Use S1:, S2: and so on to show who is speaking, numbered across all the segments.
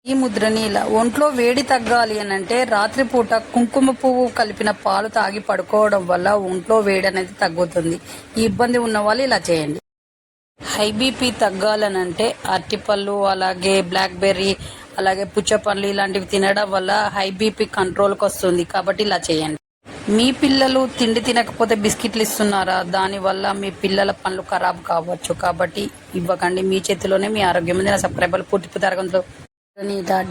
S1: ఈ ముద్రని ఇలా ఒంట్లో వేడి తగ్గాలి అని అంటే రాత్రిపూట కుంకుమ పువ్వు కలిపిన పాలు తాగి పడుకోవడం వల్ల ఒంట్లో వేడి అనేది తగ్గుతుంది. ఈ ఇబ్బంది ఉన్న వాళ్ళు ఇలా చేయండి. హై బీపీ తగ్గాలనంటే అరటిపళ్ళు, అలాగే బ్లాక్ బెర్రీ, అలాగే పుచ్చపళ్ళు ఇలాంటివి తినడం వల్ల హై బీపీ కంట్రోల్కి వస్తుంది. కాబట్టి ఇలా చేయండి. మీ పిల్లలు తిండి తినకపోతే బిస్కెట్లు ఇస్తున్నారా? దానివల్ల మీ పిల్లల పనులు ఖరాబ్ కావచ్చు. కాబట్టి ఇవ్వకండి. మీ చేతిలోనే మీ ఆరోగ్యం ఉంది. నా సబ్స్క్రైబర్లు పూర్తి తరగతిలో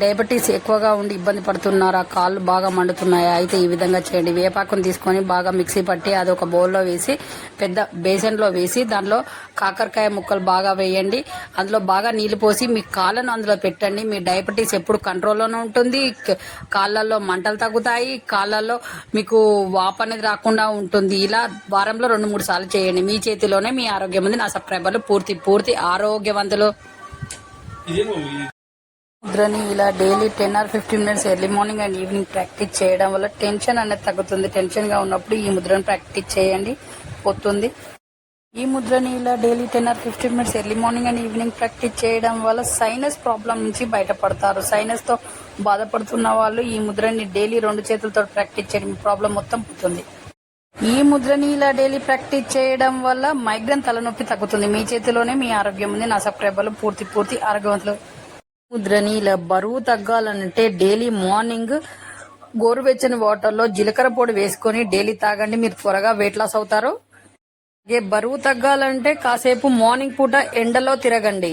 S1: డయాబెటీస్ ఎక్కువగా ఉండి ఇబ్బంది పడుతున్నారా? కాళ్ళు బాగా మండుతున్నాయా? అయితే ఈ విధంగా చేయండి. వేపాకును తీసుకొని బాగా మిక్సీ పట్టి అది ఒక బౌల్లో వేసి పెద్ద బేసన్లో వేసి దానిలో కాకరకాయ ముక్కలు బాగా వేయండి. అందులో బాగా నీళ్లు పోసి మీ కాళ్ళను అందులో పెట్టండి. మీ డయాబెటీస్ ఎప్పుడు కంట్రోల్లోనే ఉంటుంది. కాళ్ళల్లో మంటలు తగ్గుతాయి. కాళ్ళల్లో మీకు వాపు అనేది రాకుండా ఉంటుంది. ఇలా వారంలో 2-3 సార్లు చేయండి. మీ చేతిలోనే మీ ఆరోగ్యం ఉంది. నా సబ్స్క్రైబర్లు పూర్తి ఆరోగ్యవంతులు. ముద్రని ఇలా daily 10 or 15 minutes early morning and evening practice చేయడం వల్ల టెన్షన్ అనేది తగ్గుతుంది. టెన్షన్ గా ఉన్నప్పుడు ఈ ముద్రను ప్రాక్టీస్ చేయండి, పోతుంది. ఈ ముద్రని ఇలా daily 10 or 15 minutes early morning and evening practice చేయడం వల్ల సైనస్ ప్రాబ్లం నుంచి బయటపడతారు. సైనస్ తో బాధపడుతున్న వాళ్ళు ఈ ముద్రని డైలీ 2 చేతులతో ప్రాక్టీస్ చేయడం ప్రాబ్లం మొత్తం పోతుంది. ఈ ముద్రని ఇలా డైలీ ప్రాక్టీస్ చేయడం వల్ల మైగ్రేన్ తలనొప్పి తగ్గుతుంది. మీ చేతిలోనే మీ ఆరోగ్యం ఉంది. నా సబ్స్క్రైబర్లు పూర్తి ఆరోగ్యవంతులు. ముద్రని ఇలా బరువు తగ్గాలంటే డైలీ మార్నింగ్ గోరువెచ్చని వాటర్లో జీలకర్ర పొడి వేసుకొని డైలీ తాగండి. మీరు త్వరగా వెయిట్ లాస్ అవుతారు. బరువు తగ్గాలంటే కాసేపు మార్నింగ్ పూట ఎండలో తిరగండి.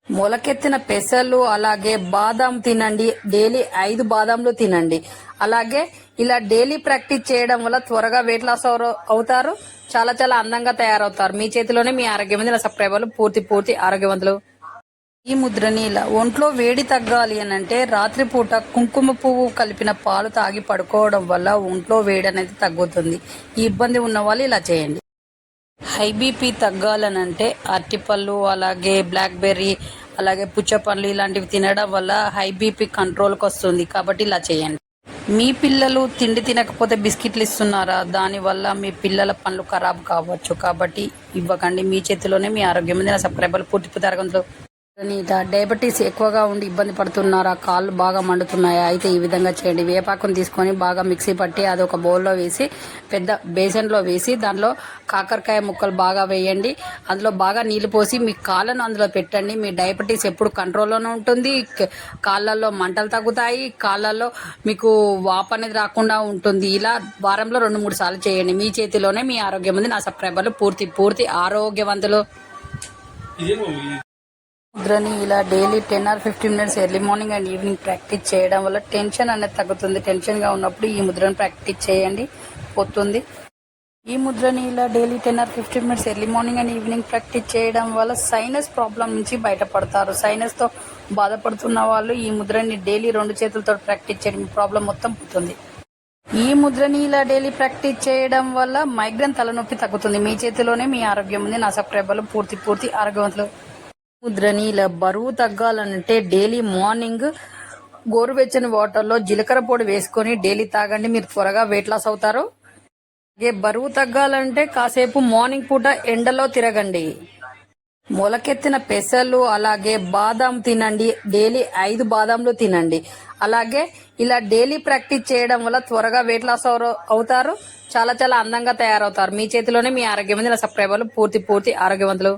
S1: మొలకెత్తిన పెసలు అలాగే బాదాం తినండి. డైలీ 5 బాదాంలు తినండి. అలాగే ఇలా డైలీ ప్రాక్టీస్ చేయడం వల్ల త్వరగా వెయిట్ లాస్ అవుతారు. చాలా అందంగా తయారవుతారు. మీ చేతిలోనే మీ ఆరోగ్యం ఉంది. నా సబ్స్క్రైబర్లు పూర్తి ఆరోగ్యవంతులు. ఈ ముద్రని ఇలా ఒంట్లో వేడి తగ్గాలి అని అంటే రాత్రిపూట కుంకుమ పువ్వు కలిపిన పాలు తాగి పడుకోవడం వల్ల ఒంట్లో వేడి అనేది తగ్గుతుంది. ఈ ఇబ్బంది ఉన్న వాళ్ళు ఇలా చేయండి. హై బీపీ తగ్గాలనంటే అరటిపళ్ళు, అలాగే బ్లాక్ బెర్రీ, అలాగే పుచ్చపళ్ళు ఇలాంటివి తినడం వల్ల హై బీపీ కంట్రోల్కి వస్తుంది. కాబట్టి ఇలా చేయండి. మీ పిల్లలు తిండి తినకపోతే బిస్కెట్లు ఇస్తున్నారా? దానివల్ల మీ పిల్లల పనులు ఖరాబ్ కావచ్చు. కాబట్టి ఇవ్వకండి. మీ చేతిలోనే మీ ఆరోగ్యం ఉంది. నా సబ్స్క్రైబర్లు పూర్తి తరగతిలో డయాబెటీస్ ఎక్కువగా ఉండి ఇబ్బంది పడుతున్నారా? కాళ్ళు బాగా మండుతున్నాయా? అయితే ఈ విధంగా చేయండి. వేపాకును తీసుకొని బాగా మిక్సీ పట్టి అది ఒక బౌల్లో వేసి పెద్ద బేసన్లో వేసి దానిలో కాకరకాయ ముక్కలు బాగా వేయండి. అందులో బాగా నీళ్లు పోసి మీ కాళ్ళను అందులో పెట్టండి. మీ డయాబెటీస్ ఎప్పుడు కంట్రోల్లోనే ఉంటుంది. కాళ్ళల్లో మంటలు తగ్గుతాయి. కాళ్ళల్లో మీకు వాపు అనేది రాకుండా ఉంటుంది. ఇలా వారంలో 2-3 సార్లు చేయండి. మీ చేతిలోనే మీ ఆరోగ్యం ఉంది. నా సబ్స్క్రైబర్లు పూర్తి ఆరోగ్యవంతులు. ముద్రని ఇలా daily 10 or 15 minutes early morning and evening practice చేయడం వల్ల టెన్షన్ అనేది తగ్గుతుంది. టెన్షన్ గా ఉన్నప్పుడు ఈ ముద్రను ప్రాక్టీస్ చేయండి, పోతుంది. ఈ ముద్రని ఇలా daily 10 or 15 minutes early morning and evening practice చేయడం వల్ల సైనస్ ప్రాబ్లం నుంచి బయటపడతారు. సైనస్ తో బాధపడుతున్న వాళ్ళు ఈ ముద్రని డైలీ 2 చేతులతో ప్రాక్టీస్ చేయడం ప్రాబ్లం మొత్తం పోతుంది. ఈ ముద్రని ఇలా డైలీ ప్రాక్టీస్ చేయడం వల్ల మైగ్రేన్ తలనొప్పి తగ్గుతుంది. మీ చేతిలోనే మీ ఆరోగ్యం ఉంది. నా సబ్స్క్రైబర్లు పూర్తి ఆరోగ్యవంతులు. ముద్రని ఇలా బరువు తగ్గాలంటే డైలీ మార్నింగ్ గోరువెచ్చని వాటర్లో జీలకర్ర పొడి వేసుకొని డైలీ తాగండి. మీరు త్వరగా వెయిట్ లాస్ అవుతారు. బరువు తగ్గాలంటే కాసేపు మార్నింగ్ పూట ఎండలో తిరగండి. మొలకెత్తిన పెసలు అలాగే బాదాం తినండి. డైలీ 5 బాదాంలు తినండి. అలాగే ఇలా డైలీ ప్రాక్టీస్ చేయడం వల్ల త్వరగా వెయిట్ లాస్ అవుతారు. చాలా అందంగా తయారవుతారు. మీ చేతిలోనే మీ ఆరోగ్యం ఉంది. నా సబ్స్క్రైబర్లు పూర్తి ఆరోగ్యవంతులు.